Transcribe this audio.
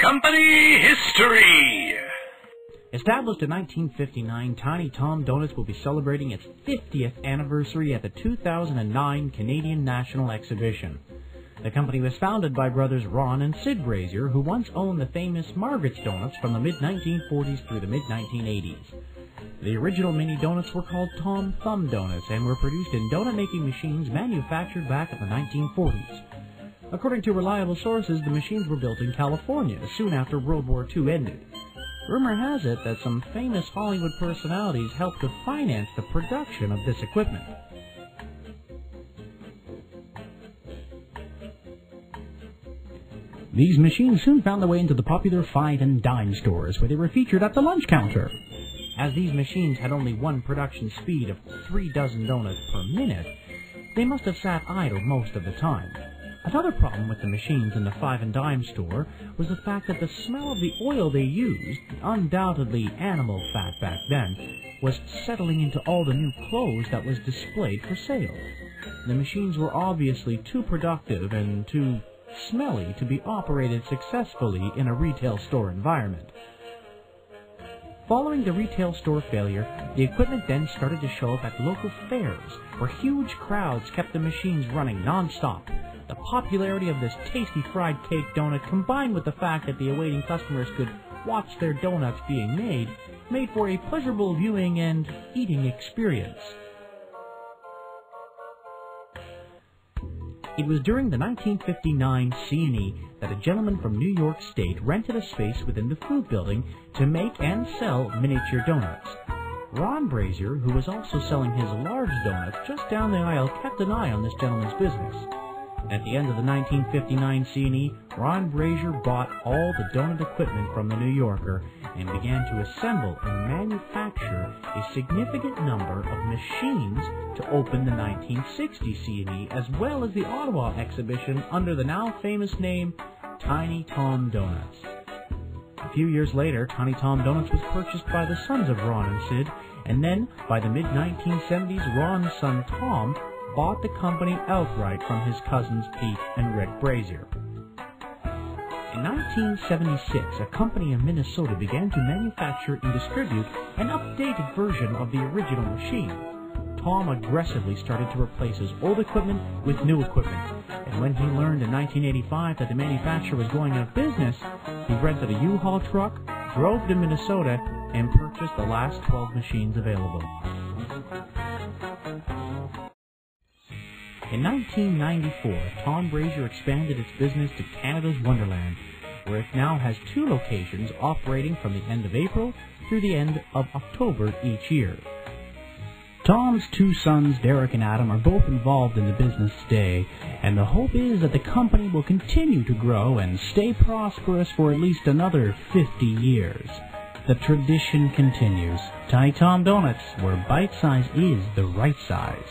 Company History. Established in 1959, Tiny Tom Donuts will be celebrating its 50th anniversary at the 2009 Canadian National Exhibition. The company was founded by brothers Ron and Sid Brazier, who once owned the famous Margaret's Donuts from the mid-1940s through the mid-1980s. The original mini donuts were called Tom Thumb Donuts and were produced in donut-making machines manufactured back in the 1940s. According to reliable sources, the machines were built in California soon after World War II ended. Rumor has it that some famous Hollywood personalities helped to finance the production of this equipment. These machines soon found their way into the popular 5 and dime stores, where they were featured at the lunch counter. As these machines had only one production speed of 3 dozen donuts per minute, they must have sat idle most of the time. Another problem with the machines in the 5 and dime store was the fact that the smell of the oil they used, undoubtedly animal fat back then, was settling into all the new clothes that was displayed for sale. The machines were obviously too productive and too smelly to be operated successfully in a retail store environment. Following the retail store failure, the equipment then started to show up at local fairs, where huge crowds kept the machines running non-stop. The popularity of this tasty fried cake donut, combined with the fact that the awaiting customers could watch their donuts being made for a pleasurable viewing and eating experience. It was during the 1959 C&E that a gentleman from New York State rented a space within the food building to make and sell miniature donuts. Ron Brazier, who was also selling his large donuts just down the aisle, kept an eye on this gentleman's business. At the end of the 1959 C&E, Ron Brazier bought all the donut equipment from the New Yorker and began to assemble and manufacture a significant number of machines to open the 1960 C&E, as well as the Ottawa exhibition under the now famous name Tiny Tom Donuts. A few years later, Tiny Tom Donuts was purchased by the sons of Ron and Sid, and then by the mid-1970s, Ron's son Tom bought the company outright from his cousins Pete and Rick Brazier. In 1976, a company in Minnesota began to manufacture and distribute an updated version of the original machine. Tom aggressively started to replace his old equipment with new equipment, and when he learned in 1985 that the manufacturer was going out of business, he rented a U-Haul truck, drove to Minnesota, and purchased the last 12 machines available. In 1994, Tom Brazier expanded its business to Canada's Wonderland, where it now has 2 locations operating from the end of April through the end of October each year. Tom's 2 sons, Derek and Adam, are both involved in the business today, and the hope is that the company will continue to grow and stay prosperous for at least another 50 years. The tradition continues. Tiny Tom Donuts, where bite size is the right size.